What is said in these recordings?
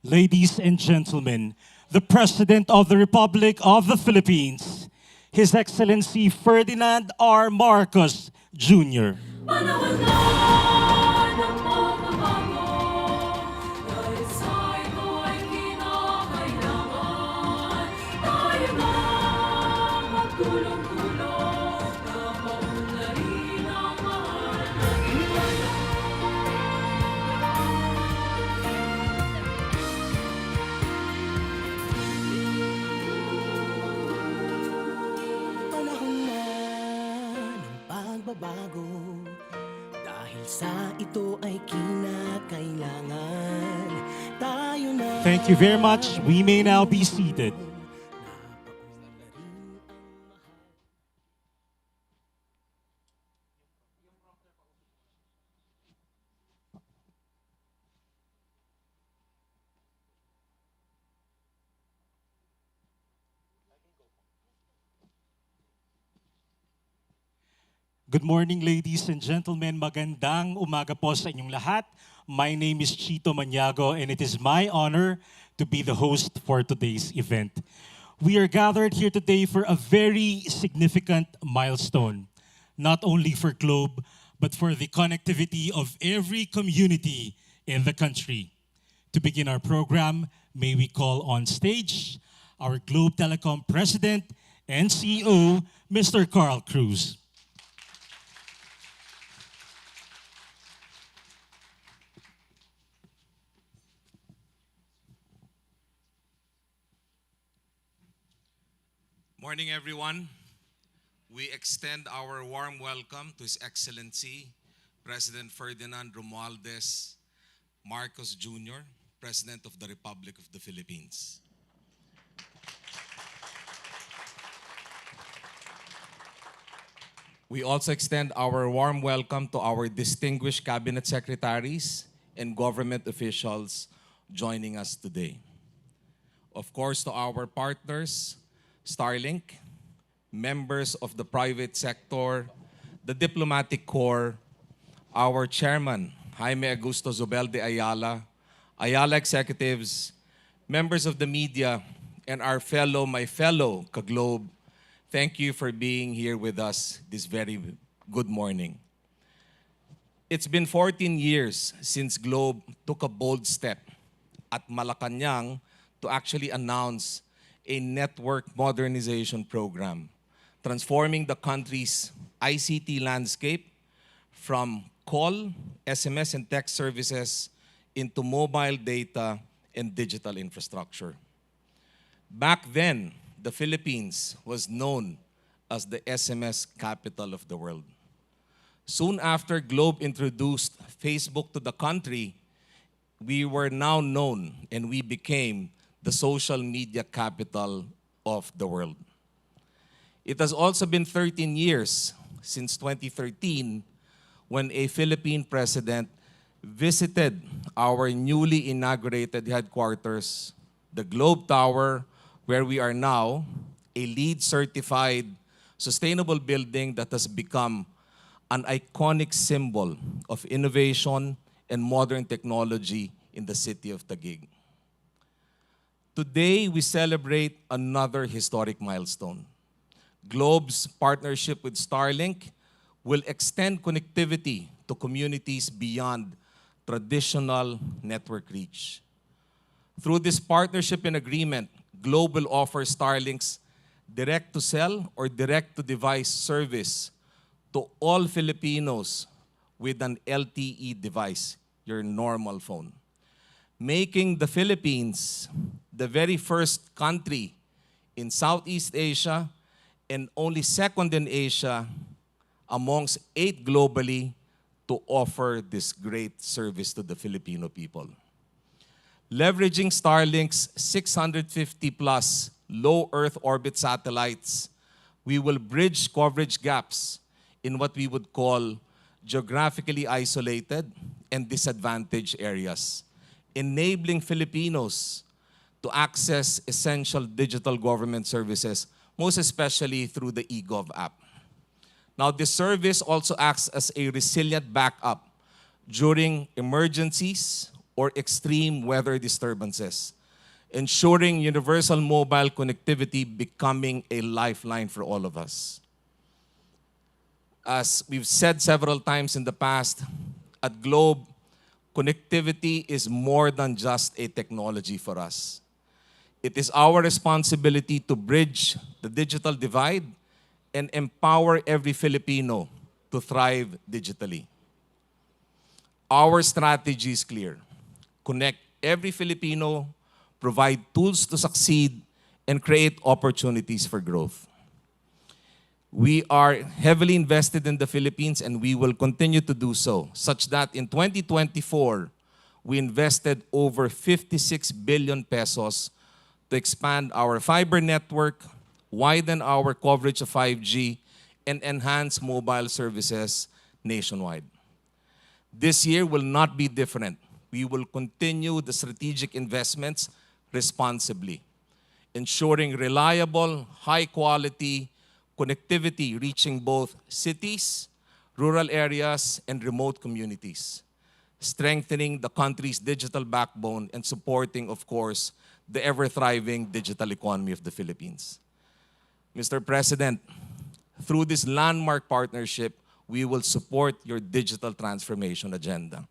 Ladies and gentlemen, the President of the Republic of the Philippines, His Excellency Ferdinand R. Marcos Jr. Panahon na ng pagbabago, dahil sa ito ay kinakailangan. Tayo na magtulong-tulong na maunlarin ang mahal nating bayan. Panahon na ng pagbabago, dahil sa ito ay kinakailangan. Tayo na. Thank you very much. We may now be seated. Good morning, ladies and gentlemen. Magandang umaga po sa inyong lahat. My name is Chito Maniago, and it is my honor to be the host for today's event. We are gathered here today for a very significant milestone, not only for Globe, but for the connectivity of every community in the country. To begin our program, may we call on stage our Globe Telecom President and CEO, Mr. Carl Cruz. Morning, everyone. We extend our warm welcome to His Excellency President Ferdinand Romualdez Marcos Jr., President of the Republic of the Philippines. We also extend our warm welcome to our distinguished cabinet secretaries and government officials joining us today. Of course, to our partners, Starlink, members of the private sector, the diplomatic corps, our chairman, Jaime Augusto Zobel de Ayala, Ayala executives, members of the media, and my fellow Ka-Globe, thank you for being here with us this very good morning. It's been 14 years since Globe took a bold step at Malacanang to actually announce a network modernization program, transforming the country's ICT landscape from call, SMS, and text services into mobile data and digital infrastructure. Back then, the Philippines was known as the SMS capital of the world. Soon after Globe introduced Facebook to the country, we were now known and we became the social media capital of the world. It has also been 13 years since 2013 when a Philippine president visited our newly inaugurated headquarters, the Globe Tower, where we are now, a LEED certified sustainable building that has become an iconic symbol of innovation and modern technology in the city of Taguig. Today, we celebrate another historic milestone. Globe's partnership with Starlink will extend connectivity to communities beyond traditional network reach. Through this partnership and agreement, Globe will offer Starlink's direct-to-cell or direct-to-device service to all Filipinos with an LTE device, your normal phone, making the Philippines the very first country in Southeast Asia and only second in Asia amongst 8 globally to offer this great service to the Filipino people. Leveraging Starlink's 650+ low Earth orbit satellites, we will bridge coverage gaps in what we would call geographically isolated and disadvantaged areas, enabling Filipinos to access essential digital government services, most especially through the eGov app. Now, this service also acts as a resilient backup during emergencies or extreme weather disturbances, ensuring universal mobile connectivity becoming a lifeline for all of us. As we've said several times in the past, at Globe, connectivity is more than just a technology for us. It is our responsibility to bridge the digital divide and empower every Filipino to thrive digitally. Our strategy is clear. Connect every Filipino, provide tools to succeed, and create opportunities for growth. We are heavily invested in the Philippines and we will continue to do so, such that in 2024, we invested over 56 billion pesos to expand our fiber network, widen our coverage of 5G, and enhance mobile services nationwide. This year will not be different. We will continue the strategic investments responsibly, ensuring reliable, high-quality connectivity reaching both cities, rural areas, and remote communities, strengthening the country's digital backbone and supporting, of course, the ever-thriving digital economy of the Philippines. Mr. President, through this landmark partnership, we will support your digital transformation agenda,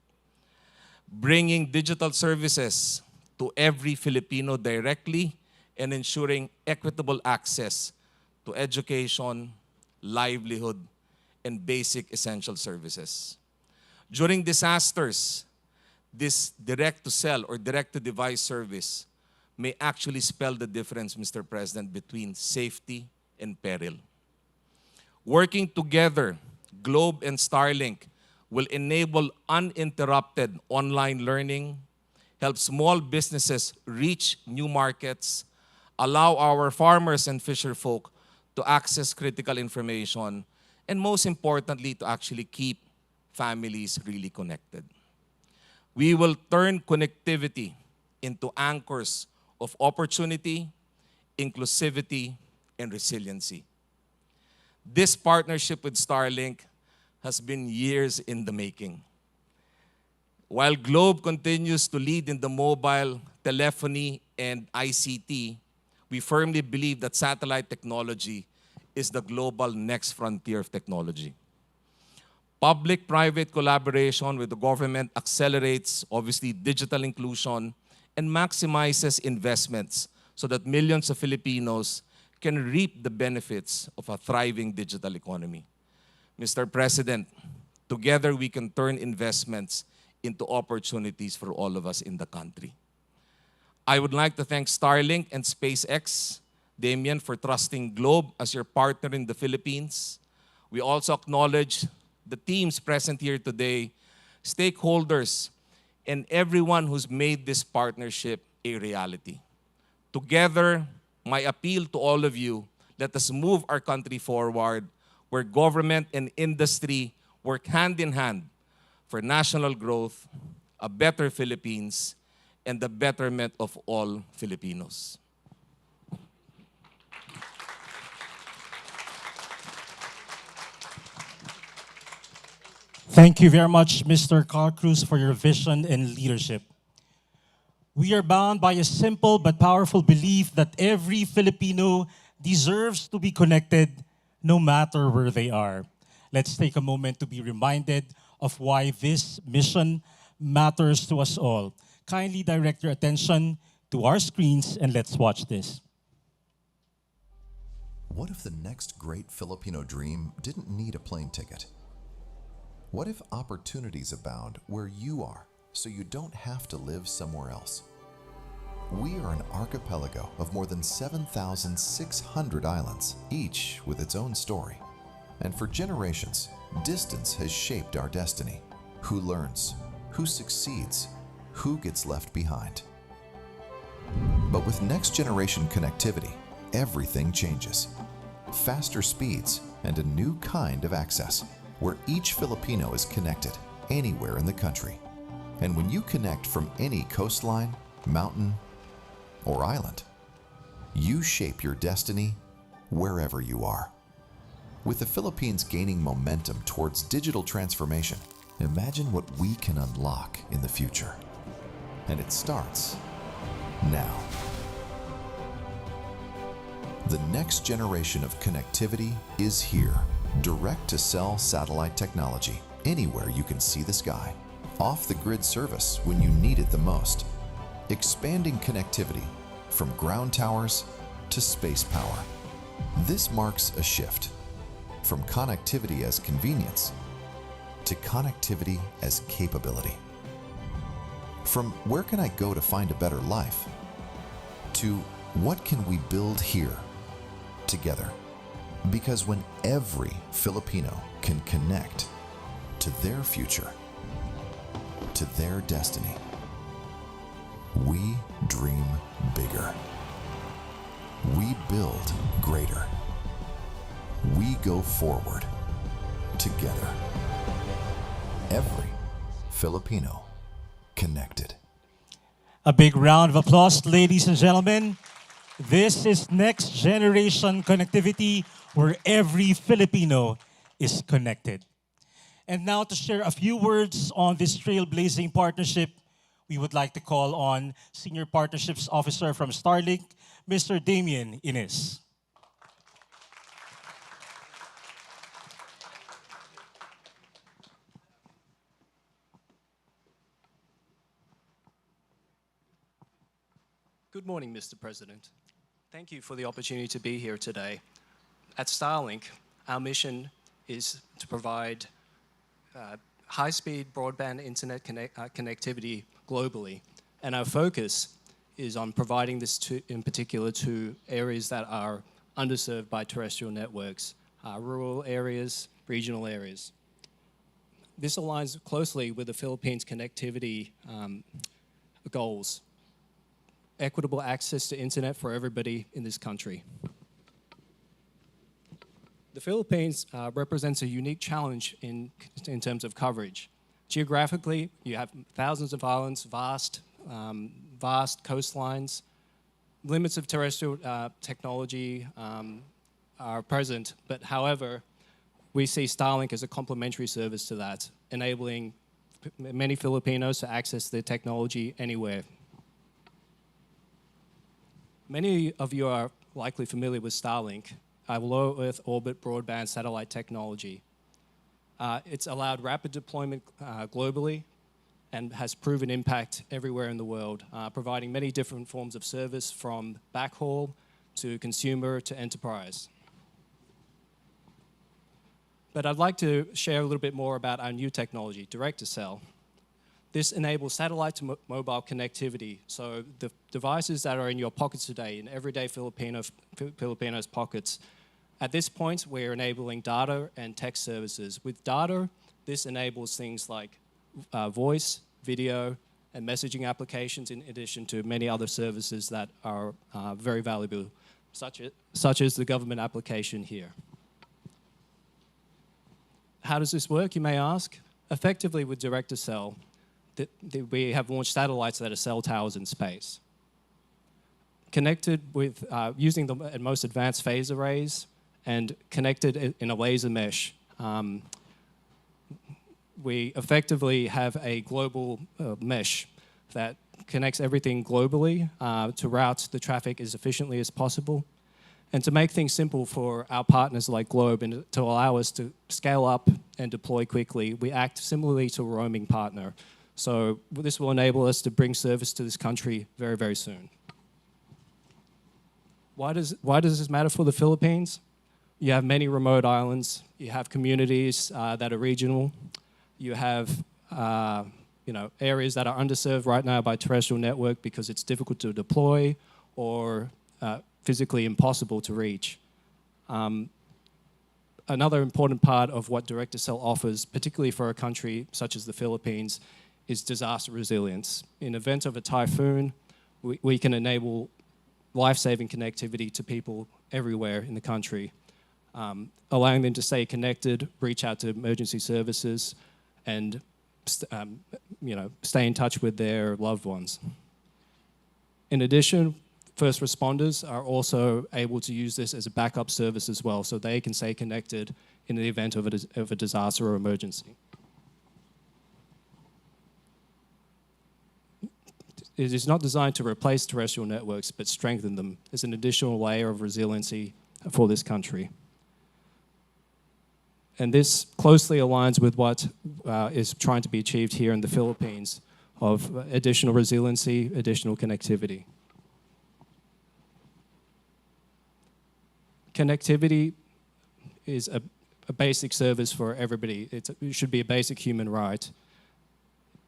bringing digital services to every Filipino directly and ensuring equitable access to education, livelihood, and basic essential services. During disasters, this direct-to-cell or direct-to-device service may actually spell the difference, Mr. President, between safety and peril. Working together, Globe and Starlink will enable uninterrupted online learning, help small businesses reach new markets, allow our farmers and fisherfolk to access critical information, and most importantly, to actually keep families really connected. We will turn connectivity into anchors of opportunity, inclusivity, and resiliency. This partnership with Starlink has been years in the making. While Globe continues to lead in the mobile, telephony, and ICT, we firmly believe that satellite technology is the global next frontier of technology. Public-private collaboration with the government accelerates, obviously, digital inclusion and maximizes investments so that millions of Filipinos can reap the benefits of a thriving digital economy. Mr. President, together we can turn investments into opportunities for all of us in the country. I would like to thank Starlink and SpaceX, Damien, for trusting Globe as your partner in the Philippines. We also acknowledge the teams present here today, stakeholders, and everyone who's made this partnership a reality. Together, my appeal to all of you, let us move our country forward where government and industry work hand in hand for national growth, a better Philippines, and the betterment of all Filipinos. Thank you very much, Mr. Carl Cruz, for your vision and leadership. We are bound by a simple but powerful belief that every Filipino deserves to be connected no matter where they are. Let's take a moment to be reminded of why this mission matters to us all. Kindly direct your attention to our screens and let's watch this. What if the next great Filipino dream didn't need a plane ticket? What if opportunities abound where you are, so you don't have to live somewhere else? We are an archipelago of more than 7,600 islands, each with its own story. And for generations, distance has shaped our destiny. Who learns? Who succeeds? Who gets left behind? But with next-generation connectivity, everything changes. Faster speeds and a new kind of access, where each Filipino is connected anywhere in the country. And when you connect from any coastline, mountain, or island, you shape your destiny wherever you are. With the Philippines gaining momentum towards digital transformation, imagine what we can unlock in the future. And it starts now. The next generation of connectivity is here. Direct-to-cell satellite technology. Anywhere you can see the sky. Off-the-grid service when you need it the most. Expanding connectivity from ground towers to space power. This marks a shift from connectivity as convenience to connectivity as capability. From where can I go to find a better life to what can we build here together? Because when every Filipino can connect to their future, to their destiny, we dream bigger. We build greater. We go forward together. Every Filipino connected. A big round of applause, ladies and gentlemen. This is next generation connectivity where every Filipino is connected. And now to share a few words on this trailblazing partnership, we would like to call on Senior Partnerships Officer from Starlink, Mr. Damien Ines. Good morning, Mr. President. Thank you for the opportunity to be here today. At Starlink, our mission is to provide high-speed broadband internet connectivity globally, and our focus is on providing this in particular to areas that are underserved by terrestrial networks, rural areas, regional areas. This aligns closely with the Philippines' connectivity goals. Equitable access to internet for everybody in this country. The Philippines represents a unique challenge in terms of coverage. Geographically, you have thousands of islands, vast coastlines. Limits of terrestrial technology are present, but however, we see Starlink as a complementary service to that, enabling many Filipinos to access the technology anywhere. Many of you are likely familiar with Starlink, a low Earth orbit broadband satellite technology. It's allowed rapid deployment globally and has proven impact everywhere in the world, providing many different forms of service from backhaul to consumer to enterprise. But I'd like to share a little bit more about our new technology, direct-to-cell. This enables satellite to mobile connectivity. So the devices that are in your pockets today, in everyday Filipinos' pockets, at this point, we're enabling data and text services. With data, this enables things like voice, video, and messaging applications, in addition to many other services that are very valuable, such as the government application here. How does this work, you may ask? Effectively, with direct-to-cell, we have launched satellites that are cell towers in space. Connected with using the most advanced phase arrays and connected in a laser mesh, we effectively have a global mesh that connects everything globally to route the traffic as efficiently as possible. And to make things simple for our partners like Globe and to allow us to scale up and deploy quickly, we act similarly to a roaming partner. So this will enable us to bring service to this country very, very soon. Why does this matter for the Philippines? You have many remote islands. You have communities that are regional. You have areas that are underserved right now by terrestrial network because it's difficult to deploy or physically impossible to reach. Another important part of what direct-to-cell offers, particularly for a country such as the Philippines, is disaster resilience. In event of a typhoon, we can enable life-saving connectivity to people everywhere in the country, allowing them to stay connected, reach out to emergency services, and stay in touch with their loved ones. In addition, first responders are also able to use this as a backup service as well, so they can stay connected in the event of a disaster or emergency. it is not designed to replace terrestrial networks, but strengthen them as an additional layer of resiliency for this country. And this closely aligns with what is trying to be achieved here in the Philippines of additional resiliency, additional connectivity. Connectivity is a basic service for everybody. It should be a basic human right.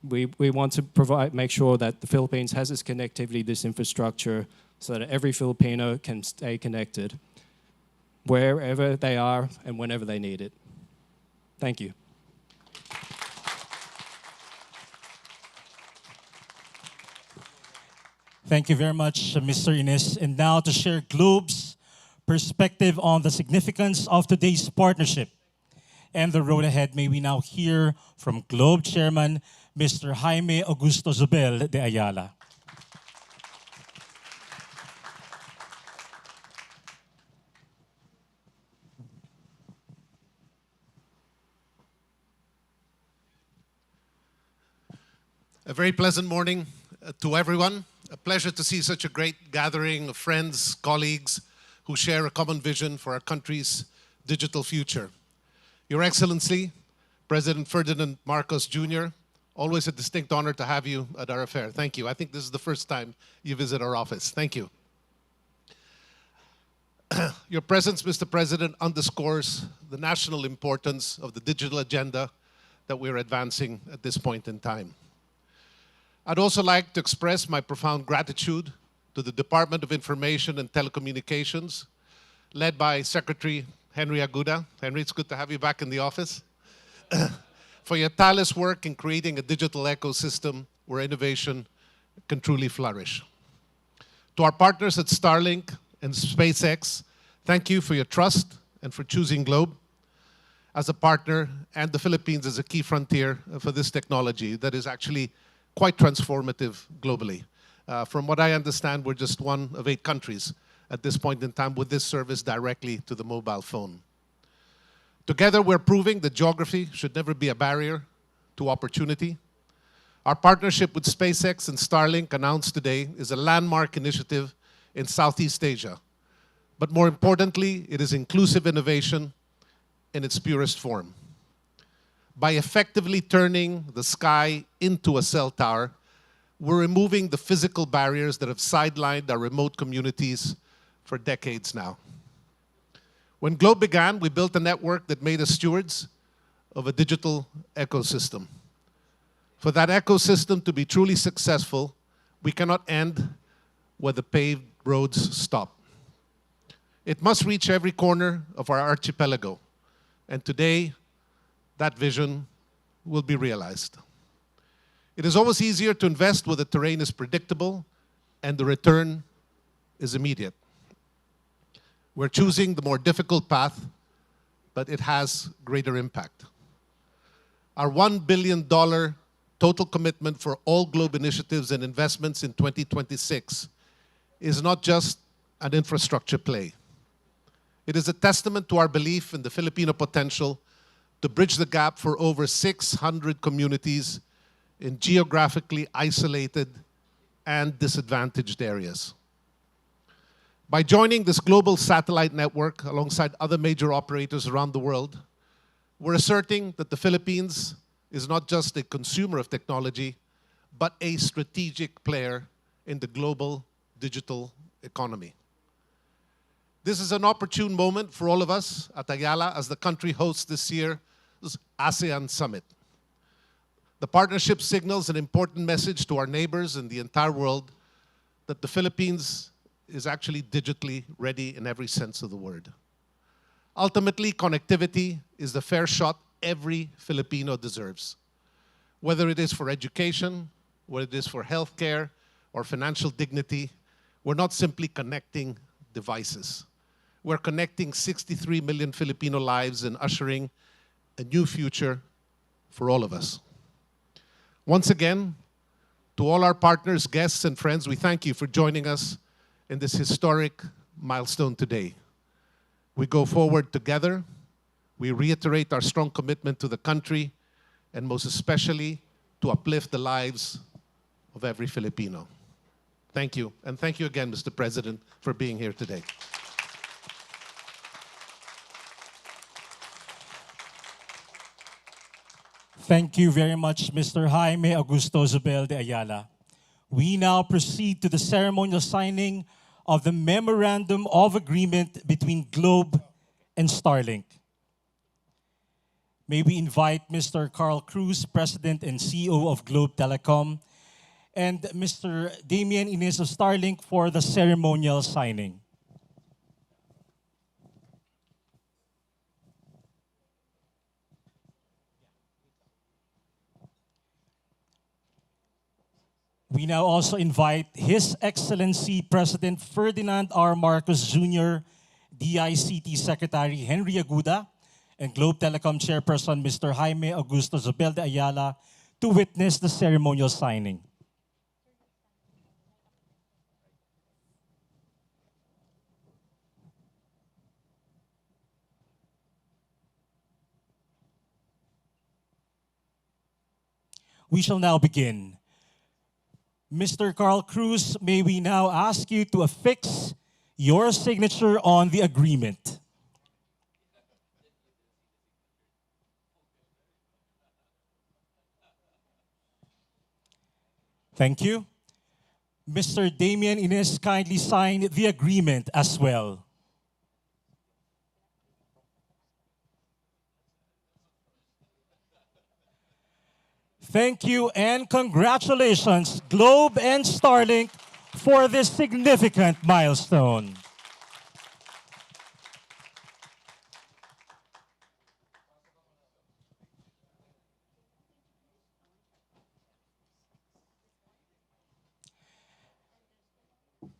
We want to make sure that the Philippines has this connectivity, this infrastructure, so that every Filipino can stay connected wherever they are and whenever they need it. Thank you. Thank you very much, Mr. Ines. And now to share Globe's perspective on the significance of today's partnership and the road ahead, may we now hear from Globe Chairman, Mr. Jaime Augusto Zubel de Ayala. A very pleasant morning to everyone. A pleasure to see such a great gathering of friends, colleagues who share a common vision for our country's digital future. Your Excellency, President Ferdinand Marcos Jr., always a distinct honor to have you at our affair. Thank you. I think this is the first time you visit our office. Thank you. Your presence, Mr. President, underscores the national importance of the digital agenda that we're advancing at this point in time. I'd also like to express my profound gratitude to the Department of Information and Telecommunications, led by Secretary Henry Aguda. Henry, it's good to have you back in the office. For your tireless work in creating a digital ecosystem where innovation can truly flourish. To our partners at Starlink and SpaceX, thank you for your trust and for choosing Globe as a partner and the Philippines as a key frontier for this technology that is actually quite transformative globally. From what I understand, we're just one of 8 countries at this point in time with this service directly to the mobile phone. Together, we're proving that geography should never be a barrier to opportunity. Our partnership with SpaceX and Starlink announced today is a landmark initiative in Southeast Asia. But more importantly, it is inclusive innovation in its purest form. By effectively turning the sky into a cell tower, we're removing the physical barriers that have sidelined our remote communities for decades now. When Globe began, we built a network that made us stewards of a digital ecosystem. For that ecosystem to be truly successful, we cannot end where the paved roads stop. It must reach every corner of our archipelago. And today, that vision will be realized. It is always easier to invest where the terrain is predictable and the return is immediate. We're choosing the more difficult path, but it has greater impact. Our $1 billion total commitment for all Globe initiatives and investments in 2026 is not just an infrastructure play. It is a testament to our belief in the Filipino potential to bridge the gap for over 600 communities in geographically isolated and disadvantaged areas. By joining this global satellite network alongside other major operators around the world, we're asserting that the Philippines is not just a consumer of technology, but a strategic player in the global digital economy. This is an opportune moment for all of us at Ayala as the country hosts this year's ASEAN Summit. The partnership signals an important message to our neighbors and the entire world that the Philippines is actually digitally ready in every sense of the word. Ultimately, connectivity is the fair shot every Filipino deserves. Whether it is for education, whether it is for healthcare or financial dignity, we're not simply connecting devices. We're connecting 63 million Filipino lives and ushering a new future for all of us. Once again, to all our partners, guests, and friends, we thank you for joining us in this historic milestone today. We go forward together. We reiterate our strong commitment to the country and most especially to uplift the lives of every Filipino. Thank you, and thank you again, Mr. President, for being here today. Thank you very much, Mr. Jaime Augusto Zubel de Ayala. We now proceed to the ceremonial signing of the Memorandum of Agreement between Globe and Starlink. May we invite Mr. Carl Cruz, President and CEO of Globe Telecom, and Mr. Damian Ines of Starlink for the ceremonial signing. We now also invite His Excellency President Ferdinand R. Marcos Jr., DICT Secretary Henry Aguda, and Globe Telecom Chairperson Mr. Jaime Augusto Zobel de Ayala to witness the ceremonial signing. We shall now begin. Mr. Carl Cruz, may we now ask you to affix your signature on the agreement. Thank you. Mr. Damian Ines, kindly sign the agreement as well. Thank you and congratulations, Globe and Starlink, for this significant milestone.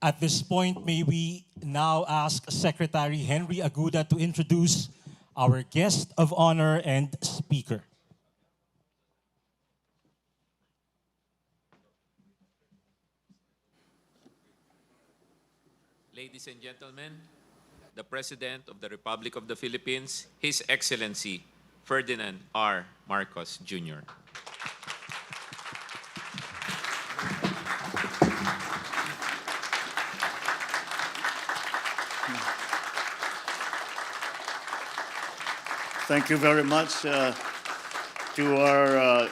At this point, may we now ask Secretary Henry Aguda to introduce our guest of honor and speaker. Ladies and gentlemen, the President of the Republic of the Philippines, His Excellency Ferdinand R. Marcos Jr. Thank you very much to our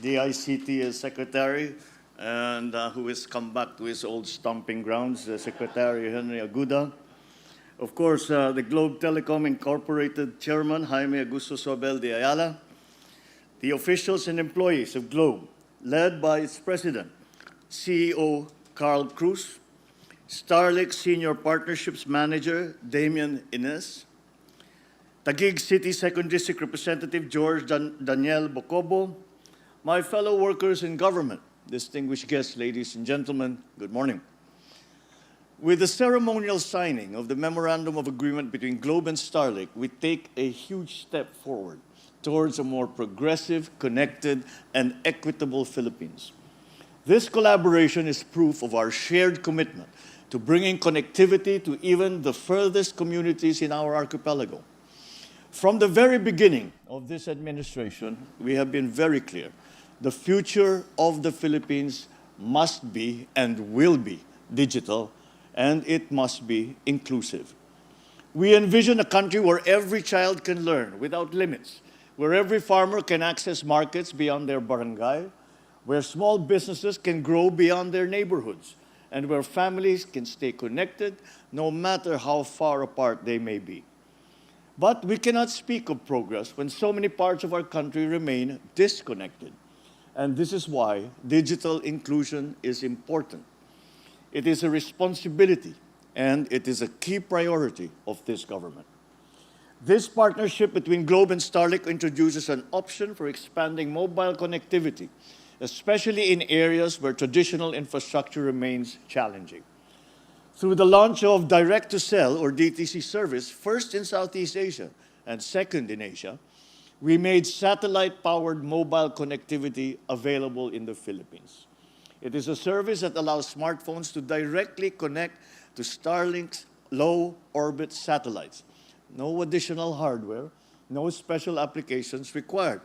DICT Secretary, and who has come back to his old stomping grounds, Secretary Henry Aguda. Of course, the Globe Telecom Incorporated Chairman, Jaime Augusto Sobel de Ayala, the officials and employees of Globe, led by its President, CEO Carl Cruz, Starlink Senior Partnerships Manager, Damian Ines, Taguig City 2nd District Representative George Daniel Bocobo, my fellow workers in government, distinguished guests, ladies and gentlemen, good morning. With the ceremonial signing of the Memorandum of Agreement between Globe and Starlink, we take a huge step forward towards a more progressive, connected, and equitable Philippines. This collaboration is proof of our shared commitment to bringing connectivity to even the furthest communities in our archipelago. From the very beginning of this administration, we have been very clear. The future of the Philippines must be and will be digital, and it must be inclusive. We envision a country where every child can learn without limits, where every farmer can access markets beyond their barangay, where small businesses can grow beyond their neighborhoods, and where families can stay connected no matter how far apart they may be. But we cannot speak of progress when so many parts of our country remain disconnected. And this is why digital inclusion is important. It is a responsibility, and it is a key priority of this government. This partnership between Globe and Starlink introduces an option for expanding mobile connectivity, especially in areas where traditional infrastructure remains challenging. Through the launch of direct-to-cell or DTC service, first in Southeast Asia and second in Asia, we made satellite-powered mobile connectivity available in the Philippines. It is a service that allows smartphones to directly connect to Starlink's low-orbit satellites. No additional hardware, no special applications required.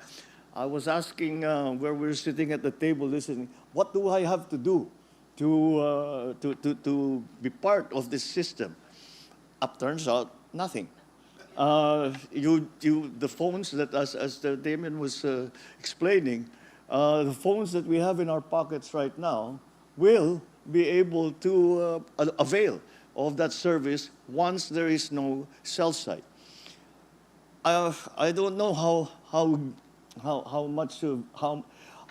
I was asking where we were sitting at the table listening, what do I have to do to be part of this system? Turns out, nothing. The phones that, as Damien was explaining, the phones that we have in our pockets right now will be able to avail of that service once there is no cell site. I don't know how much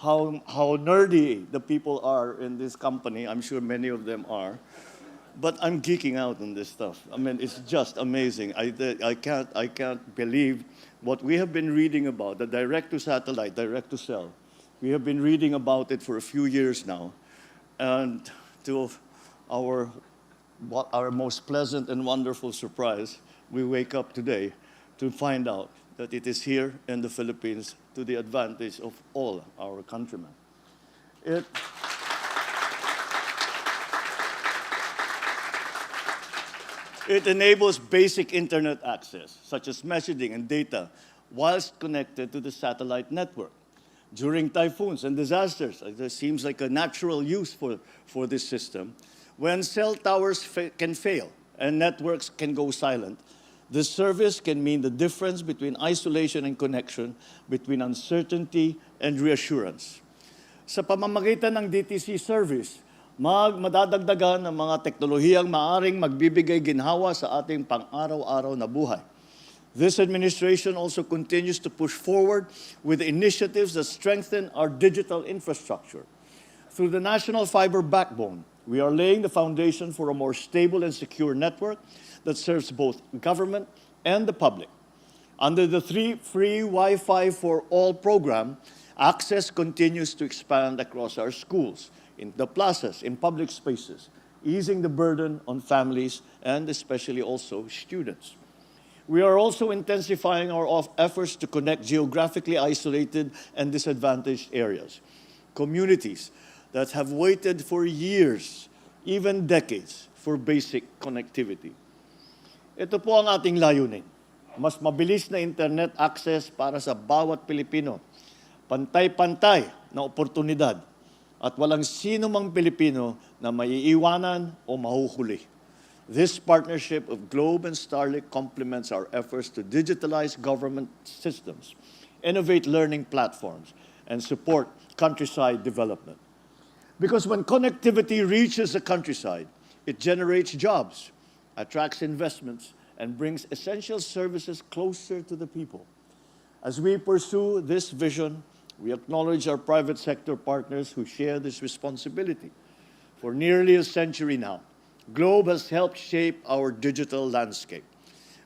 how nerdy the people are in this company. I'm sure many of them are. But I'm geeking out on this stuff. I mean, it's just amazing. I can't believe what we have been reading about, the direct-to-satellite, direct-to-cell. We have been reading about it for a few years now. And to our most pleasant and wonderful surprise, we wake up today to find out that it is here in the Philippines to the advantage of all our countrymen. It enables basic internet access, such as messaging and data, whilst connected to the satellite network. During typhoons and disasters, there seems like a natural use for this system. When cell towers can fail and networks can go silent, this service can mean the difference between isolation and connection, between uncertainty and reassurance. Sa pamamagitan ng DTC service, madadagdagan ng mga teknolohiyang maaring magbibigay ginhawa sa ating pang-araw-araw na buhay. This administration also continues to push forward with initiatives that strengthen our digital infrastructure. Through the National Fiber Backbone, we are laying the foundation for a more stable and secure network that serves both government and the public. Under the free Wi-Fi for All program, access continues to expand across our schools, in the plazas, in public spaces, easing the burden on families and especially also students. We are also intensifying our efforts to connect geographically isolated and disadvantaged areas, communities that have waited for years, even decades, for basic connectivity. Ito po ang ating layunin, mas mabilis na internet access para sa bawat Pilipino, pantay-pantay na oportunidad, at walang sino mang Pilipino na maiiwanan o mahuhuli. This partnership of Globe and Starlink complements our efforts to digitalize government systems, innovate learning platforms, and support countryside development. Because when connectivity reaches the countryside, it generates jobs, attracts investments, and brings essential services closer to the people. As we pursue this vision, we acknowledge our private sector partners who share this responsibility. For nearly a century now, Globe has helped shape our digital landscape.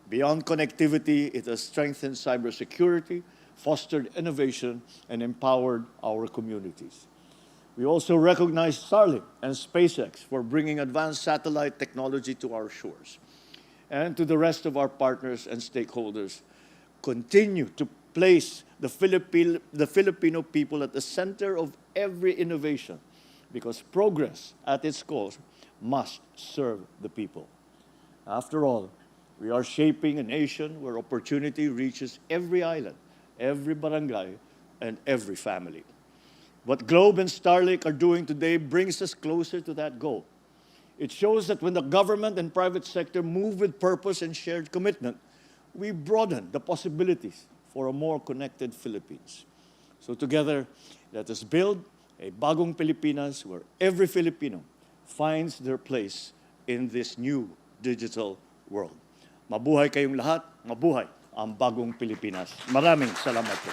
Beyond connectivity, it has strengthened cybersecurity, fostered innovation, and empowered our communities. We also recognize Starlink and SpaceX for bringing advanced satellite technology to our shores. And to the rest of our partners and stakeholders, continue to place the Filipino people at the center of every innovation, because progress at its core must serve the people. After all, we are shaping a nation where opportunity reaches every island, every barangay, and every family. What Globe and Starlink are doing today brings us closer to that goal. It shows that when the government and private sector move with purpose and shared commitment, we broaden the possibilities for a more connected Philippines. So together, let us build a bagong Pilipinas where every Filipino finds their place in this new digital world. Mabuhay kayong lahat, mabuhay ang bagong Pilipinas. Maraming salamat po.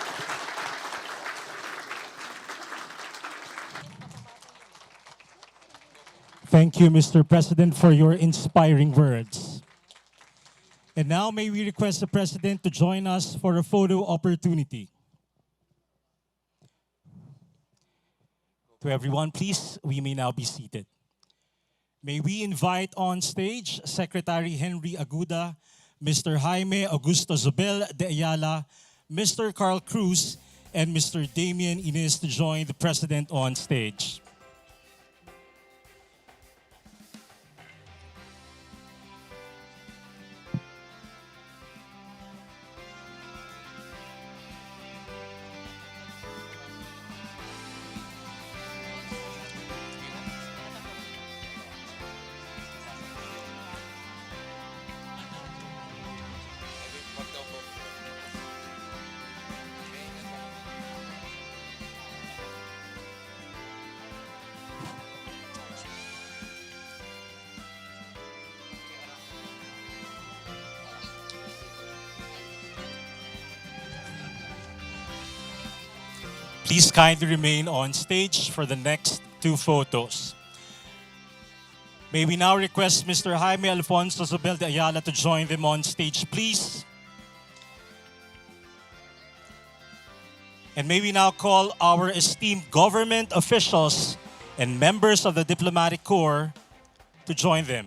Thank you, Mr. President, for your inspiring words. And now may we request the President to join us for a photo opportunity. To everyone, please, we may now be seated. May we invite on stage Secretary Henry Aguda, Mr. Jaime Augusto Zobel de Ayala, Mr. Carl Cruz, and Mr. Damien Ines to join the President on stage. Please kindly remain on stage for the next two photos. May we now request Mr. Jaime Alfonso Zobel de Ayala to join them on stage, please. And may we now call our esteemed government officials and members of the Diplomatic Corps to join them.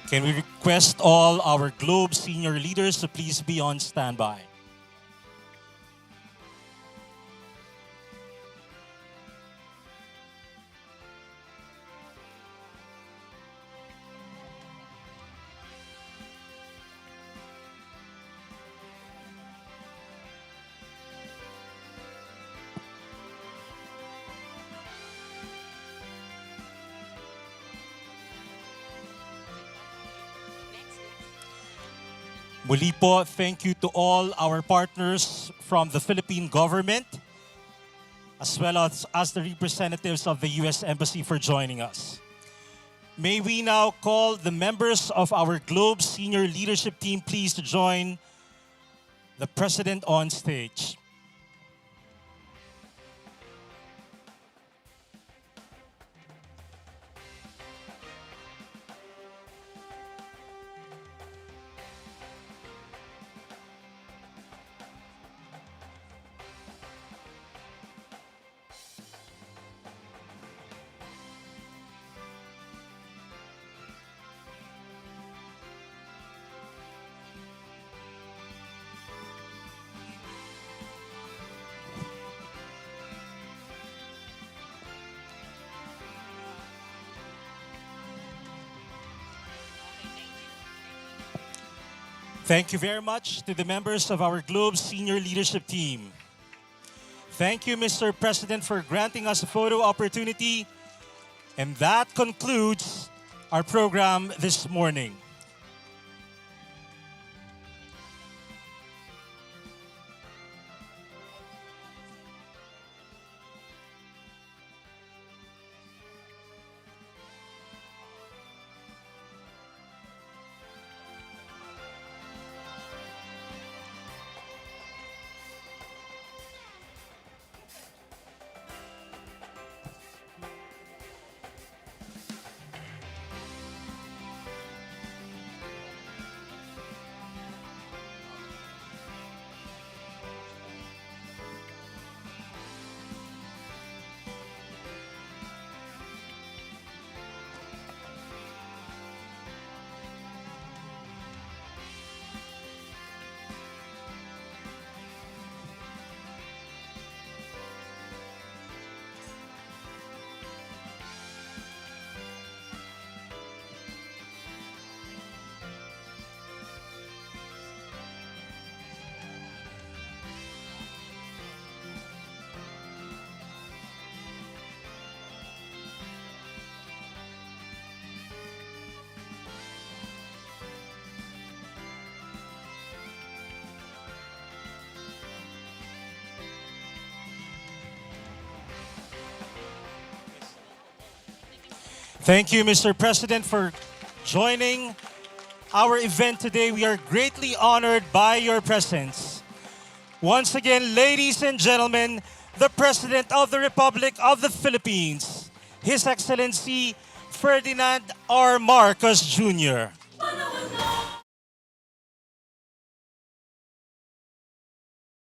Can we request all our Globe senior leaders to please be on standby? Muli po, thank you to all our partners from the Philippine government, as well as the representatives of the U.S. Embassy for joining us. May we now call the members of our Globe senior leadership team please to join the President on stage. Thank you very much to the members of our Globe senior leadership team. Thank you, Mr. President, for granting us a photo opportunity. And that concludes our program this morning. Thank you, Mr. President, for joining our event today. We are greatly honored by your presence. Once again, ladies and gentlemen, the President of the Republic of the Philippines, His Excellency Ferdinand R. Marcos Jr.